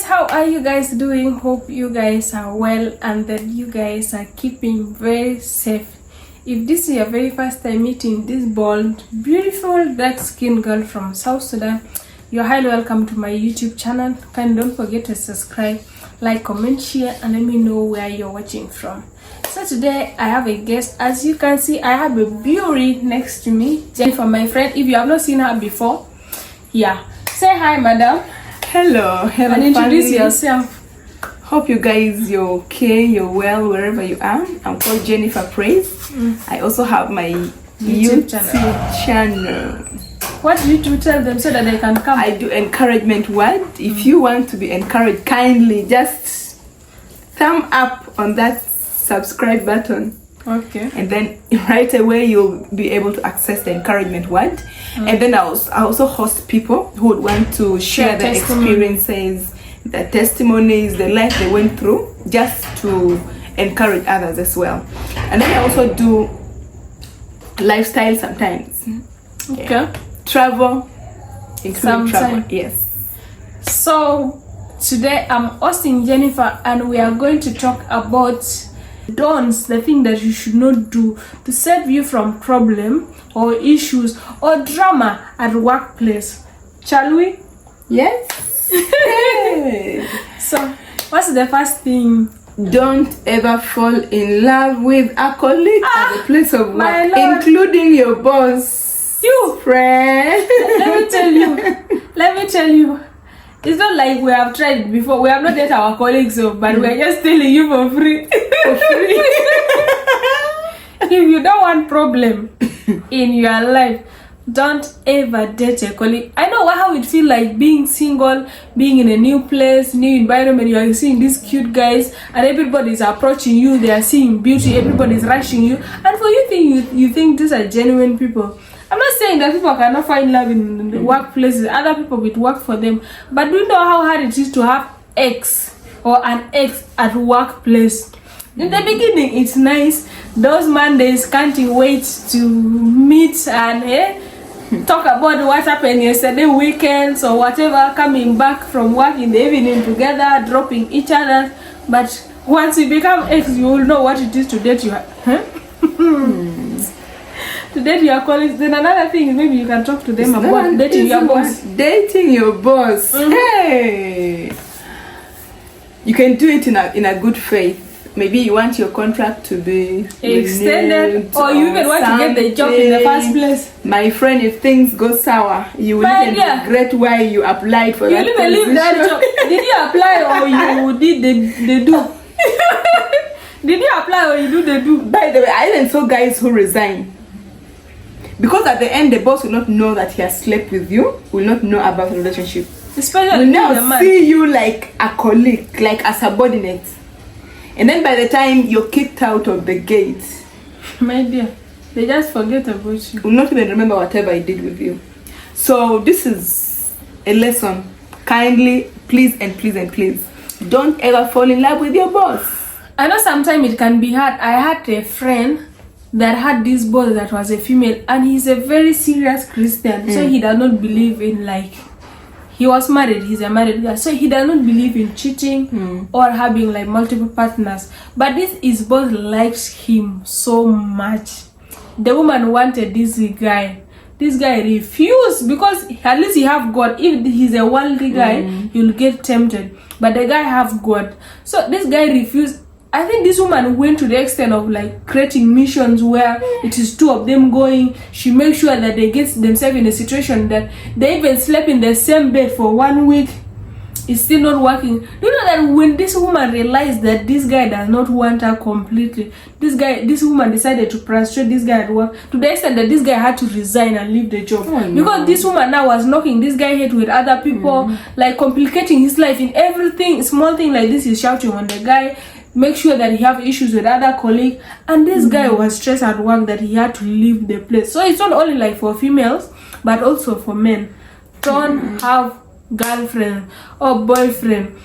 how are you guys doing? Hope you guys are well and that you guys are keeping very safe. If this is your very first time meeting this bold, beautiful, dark-skinned girl from South Sudan, you're highly welcome to my YouTube channel. And don't forget to subscribe, like, comment, share, and let me know where you're watching from. So today I have a guest. As you can see, I have a beauty next to me, Jennifer, my friend. If you have not seen her before, yeah, say hi, madam. Hello, And introduce yourself. Hope you guys, you're okay, you're well wherever you are. I'm called Jennifer Praise. I also have my YouTube channel. What do you tell them so that they can come? I do encouragement word. If you want to be encouraged, kindly just thumb up on that subscribe button. Okay. And then right away you'll be able to access the encouragement word. And then I also host people who would want to share their experiences, their testimonies, the life they went through, just to encourage others as well. And then I also do lifestyle sometimes. Okay. Yeah. Travel, including travel. Yes. So today I'm hosting Jennifer and we are going to talk about don'ts, the thing that you should not do to save you from problem or issues or drama at workplace. Shall we? Yes. So what's the first thing? Don't ever fall in love with a colleague at the place of work, including your boss. You friend. Let me tell you. It's not like we have tried before. We have not dated our colleagues, but we're just telling you for free. For free. If you don't want problem in your life, don't ever date a colleague. I know how it feels like being single, being in a new place, new environment. You are seeing these cute guys and everybody's approaching you. They are seeing beauty. Everybody's rushing you. And for you think these are genuine people. I'm not saying that people cannot find love in the workplaces. Other people will work for them. But do you know how hard it is to have ex or an ex at workplace? In the beginning, it's nice. Those Mondays can't wait to meet and talk about what happened yesterday, weekends or whatever, coming back from work in the evening together, dropping each other. But once you become ex, you will know what it is to date your to date your colleagues. Then another thing is maybe you can talk to them about dating your boss. Dating your boss. Hey, you can do it in a good faith. Maybe you want your contract to be extended, or you even want to get the job in the first place. My friend, if things go sour, you will even regret why you applied for that position. You leave that job. Did you apply or you did the do? Did you apply or you do the do? By the way, I even saw guys who resign. Because at the end, the boss will not know that he has slept with you, will not know about the relationship. Especially will now see you like a colleague, like a subordinate. And then by the time you're kicked out of the gate, my dear, they just forget about you. Will not even remember whatever he did with you. So this is a lesson. Kindly, please and please and please, don't ever fall in love with your boss. I know sometimes it can be hard. I had a friend that had this boss that was a female and he's a very serious Christian. So he does not believe in he was married, he's a married guy. So he does not believe in cheating or having multiple partners. But his boss likes him so much. The woman wanted this guy. This guy refused because at least he have God. If he's a worldly guy, he'll get tempted. But the guy have God. So this guy refused. I think this woman went to the extent of creating missions where it is two of them going. She makes sure that they get themselves in a situation that they even slept in the same bed for 1 week. It's still not working. Do you know that when this woman realized that this guy does not want her completely, this woman decided to frustrate this guy at work to the extent that this guy had to resign and leave the job. Because this woman now was knocking this guy head with other people, complicating his life in everything. Small thing like this is shouting on the guy. Make sure that he have issues with other colleagues, and this guy was stressed at work that he had to leave the place. So it's not only for females but also for men. Don't have girlfriend or boyfriend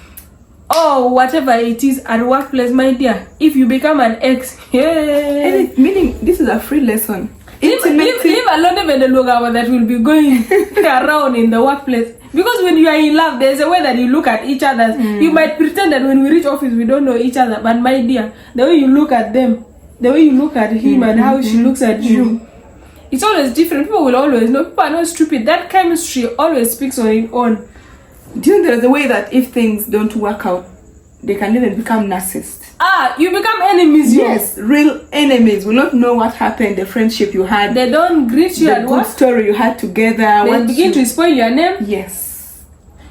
or whatever it is at workplace, my dear. If you become an ex, meaning this is a free lesson. Leave alone even the logo that will be going around in the workplace. Because when you are in love, there's a way that you look at each other. You might pretend that when we reach office, we don't know each other. But my dear, the way you look at them, the way you look at him and how she looks at you, it's always different. People will always know. People are not stupid. That chemistry always speaks on its own. Do you know there's a way that if things don't work out, they can even become narcissists? You become enemies. Yes, real enemies will not know what happened, the friendship you had. They don't greet you at work. The good story you had together. They begin to spoil your name. Yes.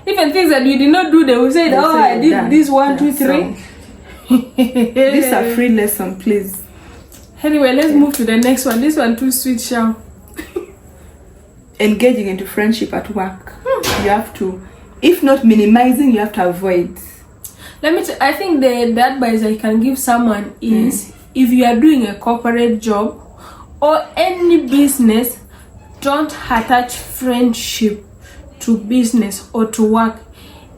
Even things that you did not do, they will say, I did this 1, 2, 3. These are free lesson, please. Anyway, let's move to the next one. This one too sweet, Shao. Engaging into friendship at work. You have to, if not minimizing, you have to avoid. I think the advice I can give someone is if you are doing a corporate job or any business, don't attach friendship to business or to work.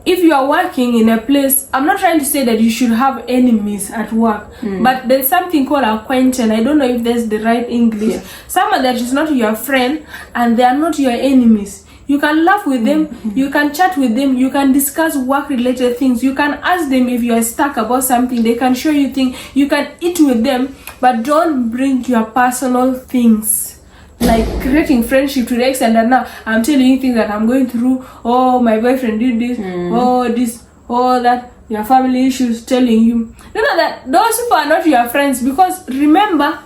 If you are working in a place, I'm not trying to say that you should have enemies at work, but there's something called acquaintance. I don't know if that's the right English. Yeah. Someone that is not your friend and they are not your enemies. You can laugh with them, you can chat with them, you can discuss work-related things, you can ask them if you are stuck about something, they can show you things, you can eat with them, but don't bring your personal things. Like creating friendship to the extent that now I'm telling you things that I'm going through. Oh, my boyfriend did this, oh that, your family issues telling you. You know that those people are not your friends, because remember,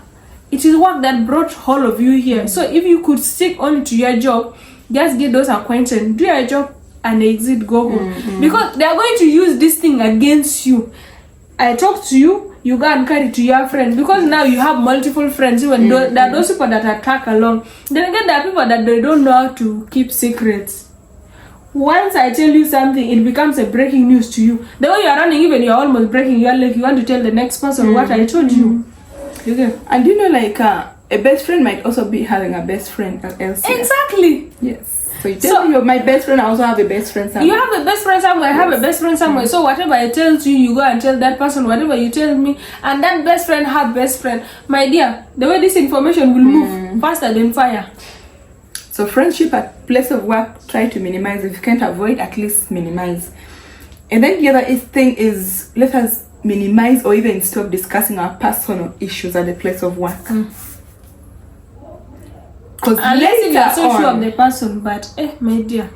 it is work that brought all of you here. So if you could stick only to your job, just get those acquaintances, do your job and exit, go home. Because they are going to use this thing against you. I talk to you, you go and carry to your friend, because now you have multiple friends. Even though there are those people that attack along, then again there are people that they don't know how to keep secrets. Once I tell you something, it becomes a breaking news to you. The way you are running, even you are almost breaking your leg, you want to tell the next person what I told you. Okay. And you know, like a best friend might also be having a best friend elsewhere. Exactly. Yes. So you tell me you're my best friend, I also have a best friend somewhere. You have a best friend somewhere, I have a best friend somewhere. So whatever I tell you, you go and tell that person, whatever you tell me, and that best friend have best friend. My dear, the way this information will move faster than fire. So friendship at place of work, try to minimize. If you can't avoid, at least minimize. And then the other thing is, let us minimize or even stop discussing our personal issues at the place of work. Unless if you are so sure of the person, but my dear,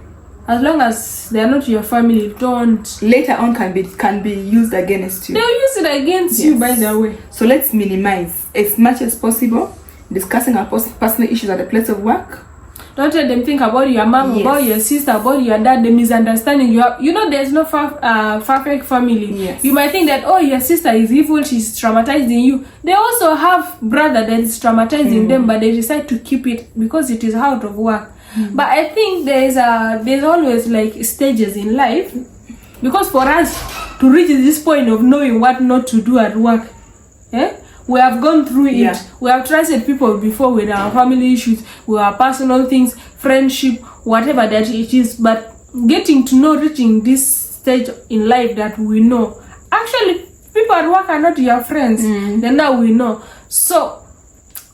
as long as they are not your family, don't. Later on can be used against you. They'll use it against you, by the way. So let's minimize as much as possible discussing our personal issues at the place of work. Don't let them think about your mom, about your sister, about your dad, the misunderstanding you have. You know, there's no perfect family. Yes. You might think that, oh, your sister is evil, she's traumatizing you. They also have brother that is traumatizing them, but they decide to keep it because it is out of work. But I think there's always like stages in life, because for us to reach this point of knowing what not to do at work, we have gone through it. We have trusted people before with our family issues, with our personal things, friendship, whatever that it is. But getting to know, reaching this stage in life that we know, actually, people at work are not your friends. Then now we know. So,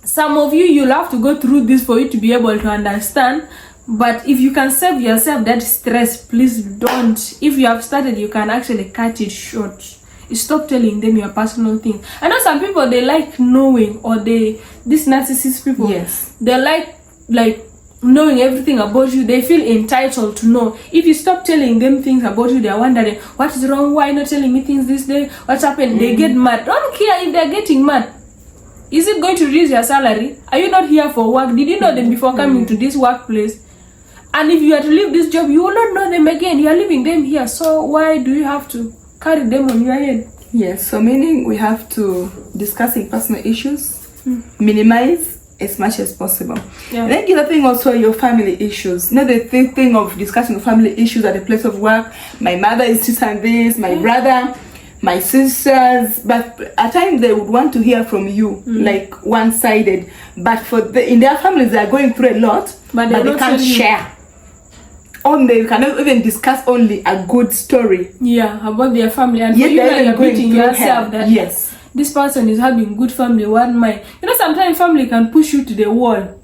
some of you'll have to go through this for you to be able to understand. But if you can save yourself that stress, please don't. If you have started, you can actually cut it short. Stop telling them your personal things. I know some people, they like knowing, or these narcissist people, they like knowing everything about you. They feel entitled to know. If you stop telling them things about you, they're wondering, what is wrong? Why not telling me things this day? What's happened? They get mad. Don't care if they're getting mad. Is it going to reduce your salary? Are you not here for work? Did you know them before coming to this workplace? And if you are to leave this job, you will not know them again. You are leaving them here. So why do you have to carry them on your head? Yes, so meaning we have to discussing personal issues, minimize as much as possible. Then the other thing also, your family issues. Not the thing of discussing family issues at the place of work. My mother is this and this, my brother, my sisters. But at times they would want to hear from you, like one-sided. But in their families, they are going through a lot, but they can't share. They cannot even discuss only a good story. About their family, and for you, you're beating yourself that this person is having good family, one mind. You know, sometimes family can push you to the wall.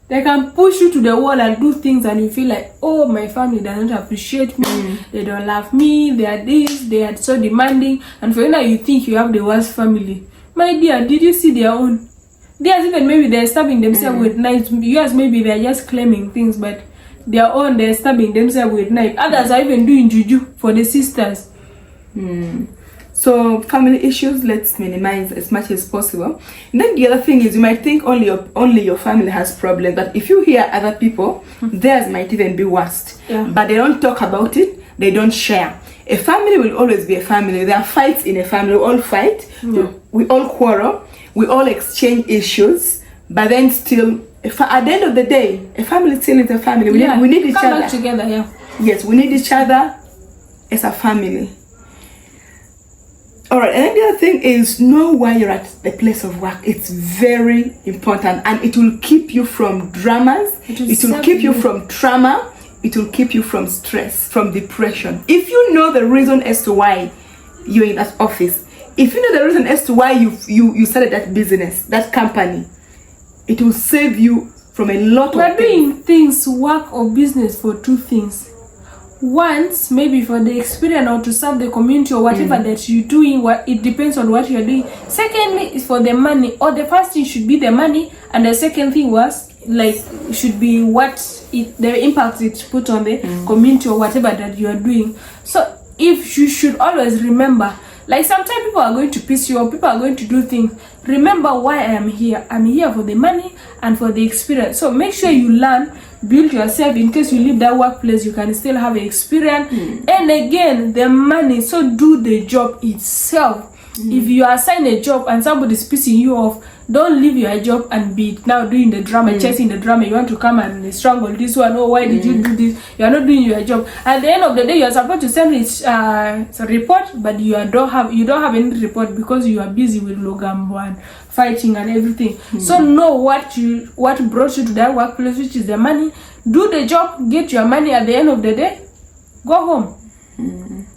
They can push you to the wall and do things, and you feel like, oh, my family doesn't appreciate me, they don't love me, they are this, they are so demanding, and for you now you think you have the worst family. My dear, did you see their own? Theirs even maybe they're stabbing themselves with knives. Yours maybe they're just claiming things, but their own they're stabbing themselves with knife. Others are even doing juju for the sisters. So family issues, let's minimize as much as possible. And then the other thing is, you might think only your family has problems, but if you hear other people, theirs might even be worse. But they don't talk about it, they don't share. A family will always be a family. There are fights in a family. We all fight, we all quarrel, we all exchange issues, but then still, at the end of the day, a family still is a family. We need each other. Back together, Yes, we need each other as a family. Alright, and then the other thing is, know why you're at the place of work. It's very important, and it will keep you from dramas, it will keep you from trauma, it will keep you from stress, from depression. If you know the reason as to why you're in that office, if you know the reason as to why you started that business, that company, it will save you from a lot of things. We're doing things, work or business, for two things. Once, maybe for the experience or to serve the community or whatever that you're doing, it depends on what you're doing. Secondly, is for the money, or the first thing should be the money, and the second thing should be the impact it put on the community or whatever that you are doing. So if you should always remember, like sometimes people are going to piss you off, people are going to do things. Remember why I am here. I'm here for the money and for the experience. So make sure you learn, build yourself. In case you leave that workplace, you can still have experience. And again, the money. So do the job itself. If you assign a job and somebody's pissing you off, don't leave your job and be now doing the drama, chasing the drama. You want to come and strangle this one. Oh, why did you do this? You are not doing your job. At the end of the day, you are supposed to send it a report, but you don't have any report because you are busy with Logambo and fighting and everything. So know what brought you to that workplace, which is the money. Do the job, get your money. At the end of the day, go home.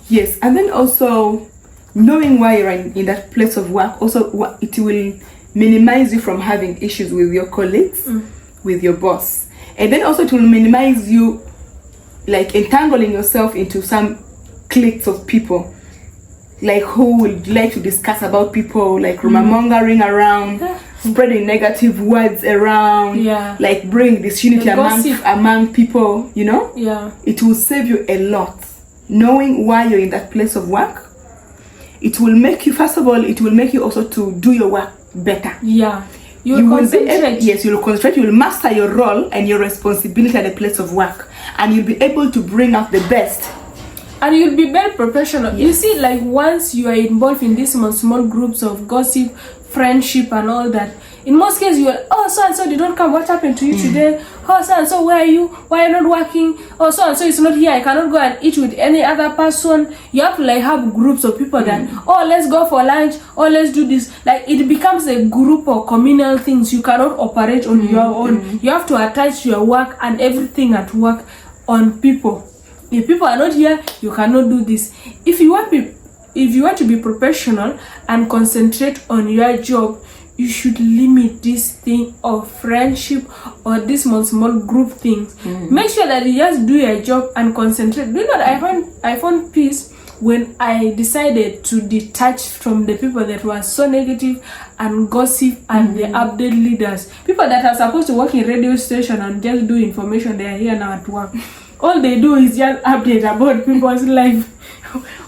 Yes, and then also, knowing why you're in that place of work, also it will minimize you from having issues with your colleagues, with your boss. And then also it will minimize you like entangling yourself into some cliques of people, like who would like to discuss about people, like rumor mongering around, spreading negative words around, like bring disunity among people, you know? It will save you a lot. Knowing why you're in that place of work, it will make you, first of all, it will make you also to do your work better. You will concentrate. Yes, you will concentrate. You will master your role and your responsibility at the place of work, and you'll be able to bring out the best. And you'll be very professional. You see, like once you are involved in these small groups of gossip, friendship, and all that, in most cases you are, oh, so and so did not come. What happened to you today? Oh, so and so, where are you? Why are you not working? Oh, so and so is not here. I cannot go and eat with any other person. You have to like have groups of people that, oh, let's go for lunch. Oh, let's do this. Like it becomes a group or communal things. You cannot operate on your own. You have to attach your work and everything at work on people. If people are not here, you cannot do this. If you want to be professional and concentrate on your job, you should limit this thing of friendship or this small group things. Make sure that you just do your job and concentrate. You know, I found peace when I decided to detach from the people that were so negative and gossip and the update leaders. People that are supposed to work in radio station and just do information, they are here now at work. All they do is just update about people's life.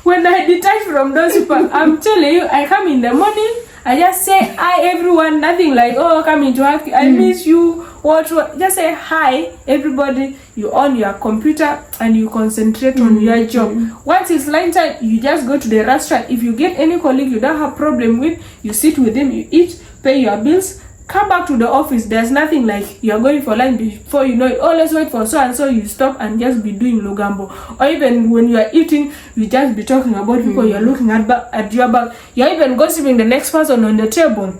When I detach from those people, I'm telling you, I come in the morning, I just say hi everyone, nothing like, oh, coming to work, I miss you, what, just say hi everybody. You on your computer and you concentrate on your job. Once it's lunch time, you just go to the restaurant. If you get any colleague you don't have problem with, you sit with them, you eat, pay your bills, come back to the office. There's nothing like you're going for lunch before you know it. Always wait for so and so. You stop and just be doing Logambo. Or even when you are eating, you just be talking about people you're looking at your back. You're even gossiping the next person on the table.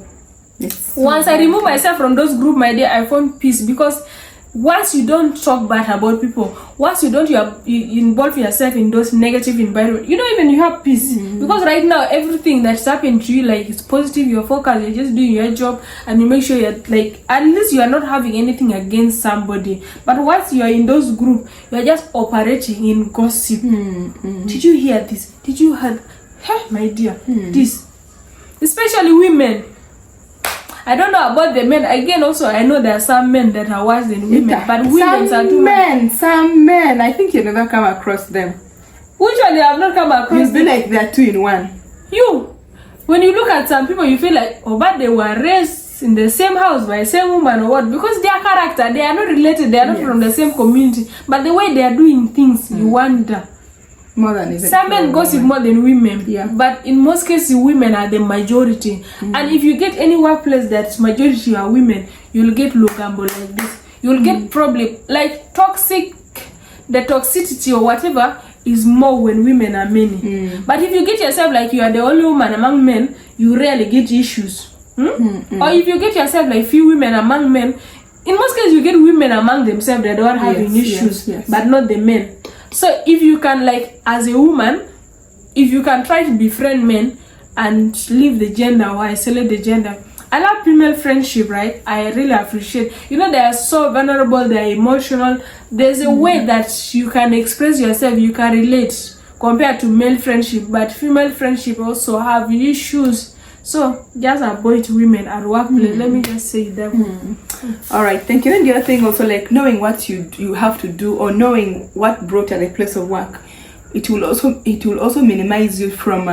Once I remove myself from those group, my dear, I found peace, because once you don't talk bad about people, once you don't you involve yourself in those negative environment, you know, even you have peace. Because right now everything that's happened to you, like, it's positive, you're focused, you're just doing your job, and you make sure you're like, at least you are not having anything against somebody. But once you're in those group, you're just operating in gossip. Did you hear this? Did you hear? Hey, my dear, this, especially women. I don't know about the men. Again, also, I know there are some men that are worse than women, but women are too much. Some men. I think you never come across them. Which one? I have not come across. You feel like they're two in one. You, when you look at some people, you feel like, oh, but they were raised in the same house by the same woman or what? Because their character, they are not related. They are not from the same community. But the way they are doing things, you wonder. More than even some men gossip more than women, yeah. But in most cases women are the majority. And if you get any workplace that's majority are women, you'll get low gamble like this. You'll get problem like toxic, the toxicity or whatever is more when women are many. But if you get yourself like you are the only woman among men, you rarely get issues. Or if you get yourself like few women among men, in most cases you get women among themselves that don't having issues, but not the men. So if you can, like, as a woman, if you can try to befriend men and leave the gender or isolate the gender. I love female friendship, right? I really appreciate. You know, they are so vulnerable, they are emotional. There's a way that you can express yourself, you can relate compared to male friendship. But female friendship also have issues. So just avoid women at workplace. Let me just say that. All right, thank you. And the other thing also, like, knowing what you have to do, or knowing what brought at a place of work, it will also minimize you from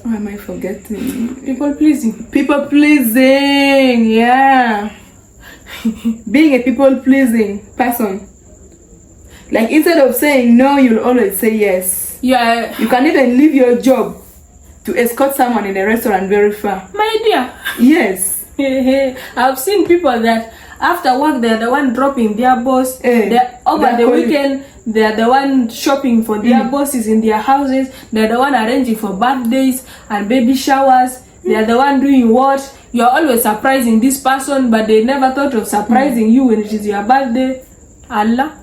why am I forgetting? People pleasing. People pleasing, yeah. Being a people pleasing person. Like, instead of saying no, you'll always say yes. Yeah. You can even leave your job to escort someone in a restaurant very far. My dear. Yes. I've seen people that after work they're the one dropping their boss. Over the weekend they're the one shopping for their bosses in their houses. They're the one arranging for birthdays and baby showers. They're the one doing what? You're always surprising this person, but they never thought of surprising you when it is your birthday. Allah.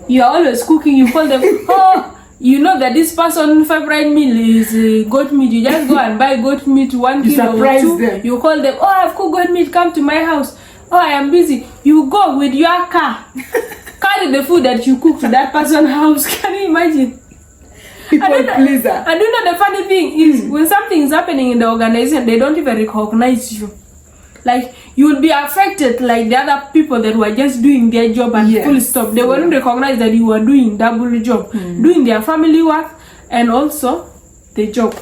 You're always cooking. You call them, oh, you know that this person's favorite meal is goat meat. You just go and buy goat meat 1 kilo or 2. Them. You call them, oh, I've cooked goat meat, come to my house. Oh, I am busy. You go with your car. Carry the food that you cook to that person's house. Can you imagine? People pleaser. And you know the funny thing is, when something is happening in the organization, they don't even recognize you. Like, you will be affected like the other people that were just doing their job and full stop. They won't recognize that you were doing double job, doing their family work and also the job.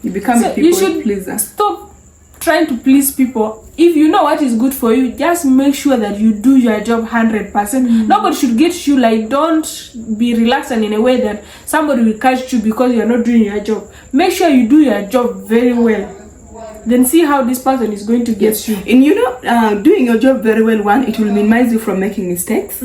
You become a people pleaser. Stop trying to please people. If you know what is good for you, just make sure that you do your job 100%. Nobody should get you, like, don't be relaxed and in a way that somebody will catch you because you're not doing your job. Make sure you do your job very well. Then see how this person is going to get you. And you know, doing your job very well, one, it will minimize you from making mistakes,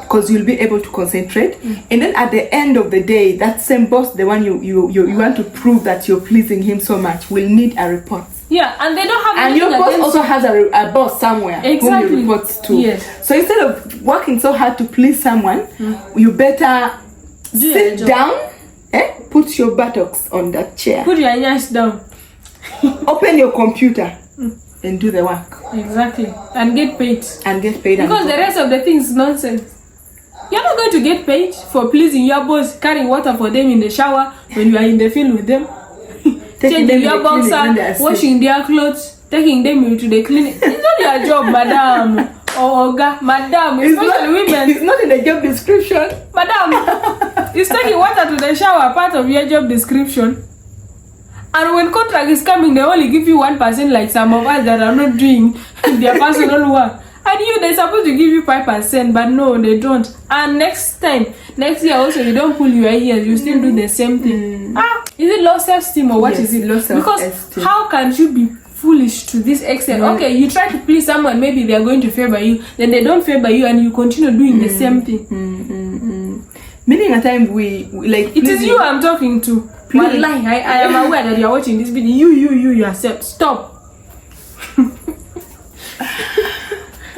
because you'll be able to concentrate. And then at the end of the day, that same boss, the one you want to prove that you're pleasing him so much, will need a report. Yeah, and they don't have. And your boss also has a boss somewhere whom you report to. Yes. So instead of working so hard to please someone, you better sit down, put your buttocks on that chair, put your hands down. Open your computer and do the work. Exactly. And get paid. Because the rest of the things is nonsense. You're not going to get paid for pleasing your boss, carrying water for them in the shower when you are in the field with them, changing your boxer, washing their clothes, taking them to the clinic. It's not your job, madam. Or madam, especially women. It's not in the job description. Madam, it's taking water to the shower, part of your job description. And when contract is coming, they only give you 1%, like some of us that are not doing their personal work. And they're supposed to give you 5%, but no, they don't. And next year also, you don't pull your ears, you still do the same thing. Is it low self-esteem or what is it? Low self-esteem. Because how can you be foolish to this extent? Okay, you try to please someone, maybe they're going to favor you, then they don't favor you, and you continue doing the same thing. Many a time we like. It is you I'm talking to. Wallahi, I am aware that you're watching this video. You yourself. Stop.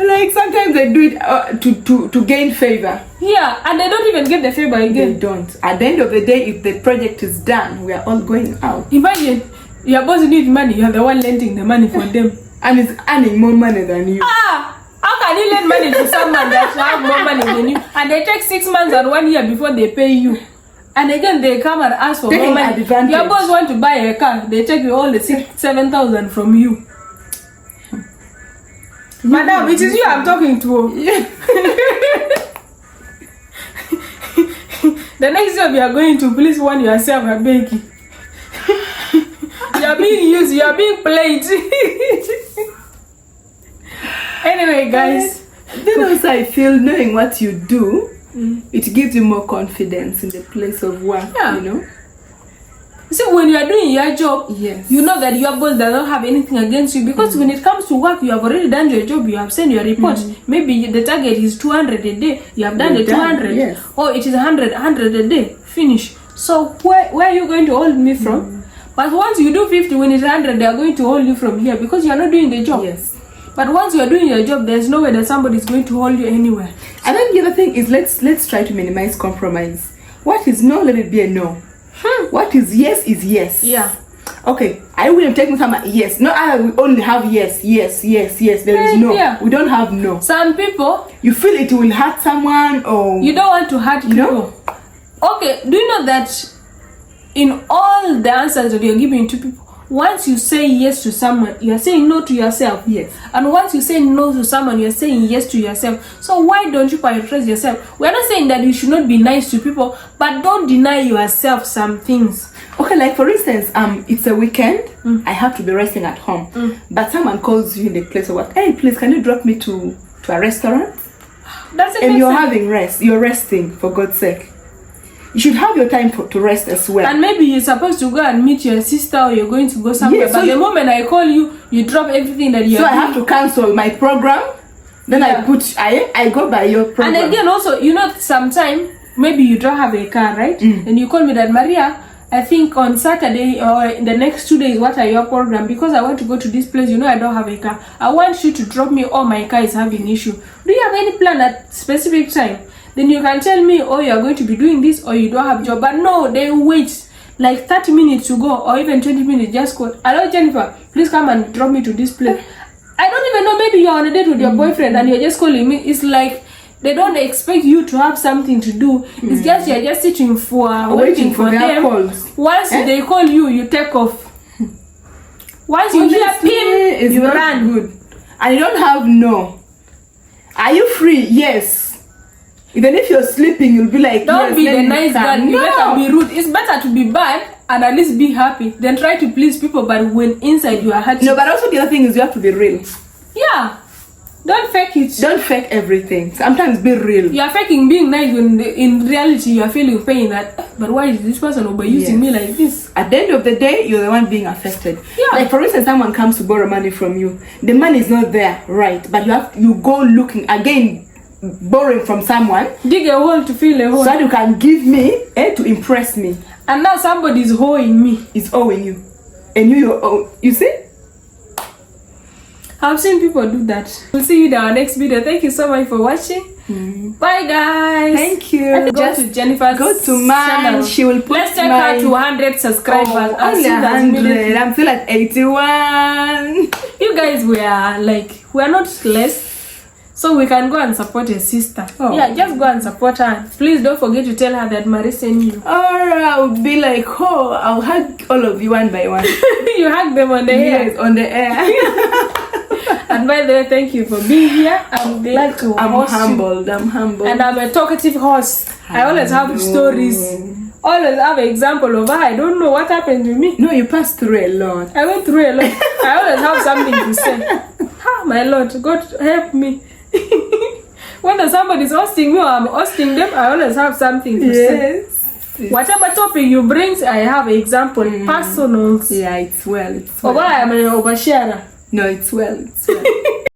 Like sometimes they do it to gain favor. Yeah, and they don't even get the favor again. They don't. At the end of the day, if the project is done, we are all going out. Imagine your boss needs money, you're the one lending the money for them. And it's earning more money than you. How can you lend money to someone that have more money than you? And they take 6 months and 1 year before they pay you. And again, they come and ask for more money. Advantage. Your boss want to buy a car, they take all the 7,000 from you. Madam, it is you I'm talking to. Yeah. The next job you are going to, please warn yourself, I beg you. You are being used, you are being played. Anyway, guys. Then also I feel knowing what you do, it gives you more confidence in the place of work, you know. See, when you are doing your job, yes, you know that your boss does not have anything against you, because when it comes to work, you have already done your job, you have sent your report. Maybe the target is 200 a day, you have done the 200, yes. Or it is 100 a day, finish. So where are you going to hold me from? But once you do 50, when it's 100, they are going to hold you from here because you are not doing the job. Yes. But once you are doing your job, there's no way that somebody is going to hold you anywhere. And then the other thing is let's try to minimize compromise. What is no, let it be a no. What is yes. Yeah. Okay, I will take some yes. No, I will only have yes. There is no. Yeah. We don't have no. Some people, you feel it will hurt someone, or you don't want to hurt people. Know? Okay, do you know that in all the answers that you're giving to people, once you say yes to someone, you're saying no to yourself. Yes. And once you say no to someone, you're saying yes to yourself. So why don't you prioritize yourself? We're not saying that you should not be nice to people, but don't deny yourself some things. Okay, like for instance, it's a weekend, I have to be resting at home. But someone calls you in the place of work, hey, please, can you drop me to a restaurant? That's and you're having rest, you're resting, for God's sake. You should have your time to rest as well. And maybe you're supposed to go and meet your sister, or you're going to go somewhere. Yes, so but the moment I call you, you drop everything that you're doing. So I have to cancel my program. Then I go by your program. And again, also, you know, sometimes maybe you don't have a car, right? And you call me that, Maria, I think on Saturday or in the next 2 days, what are your program? Because I want to go to this place, you know, I don't have a car. I want you to drop me, or my car is having issue. Do you have any plan at specific time? Then you can tell me, oh, you're going to be doing this, or you don't have job. But no, they wait like 30 minutes to go, or even 20 minutes, just go, hello, Jennifer, please come and drop me to this place. I don't even know, maybe you're on a date with your boyfriend and you're just calling me. It's like they don't expect you to have something to do. It's just you're just sitting for waiting for them. Calls. Once they call you, you take off. Once you hear pin, you run. Good. And you don't have no. Are you free? Yes. Even if you're sleeping, you'll be like, don't yes, be the nice guy. You no. better be rude. It's better to be bad and at least be happy than try to please people, but when inside you are hurting. No, but also the other thing is you have to be real. Yeah. Don't fake it. Don't fake everything. Sometimes be real. You are faking being nice when in reality you are feeling pain that, but why is this person overusing me like this? At the end of the day, you're the one being affected. Yeah. Like for instance, someone comes to borrow money from you. The money is not there, right? But you go looking again, borrowing from someone. Dig a hole to fill a hole. So that you can give me to impress me. And now somebody is owing me. It's owing you. And you see? I've seen people do that. We'll see you in our next video. Thank you so much for watching. Bye guys. Thank you. Go to Jennifer's go to mine. channel. She will put Let's take her to 100 subscribers. Only 100. I'm still at 81. You guys we're not less. So we can go and support your sister. Yeah, just go and support her. Please don't forget to tell her that Marie sent you. Or I'll be like, oh, I'll hug all of you one by one. You hug them on the air. Yes, on the air. And by the way, thank you for being here. I'm glad to host you. I'm humbled. And I'm a talkative host. I always have stories. Always have an example of I don't know what happened to me. No, you passed through a lot. I went through a lot. I always have something to say. My Lord, God help me. When somebody's hosting me or I'm hosting them, I always have something to say. Whatever topic you bring, I have an example, personal. Yeah, it's well. Or I am an oversharer. No, it's well.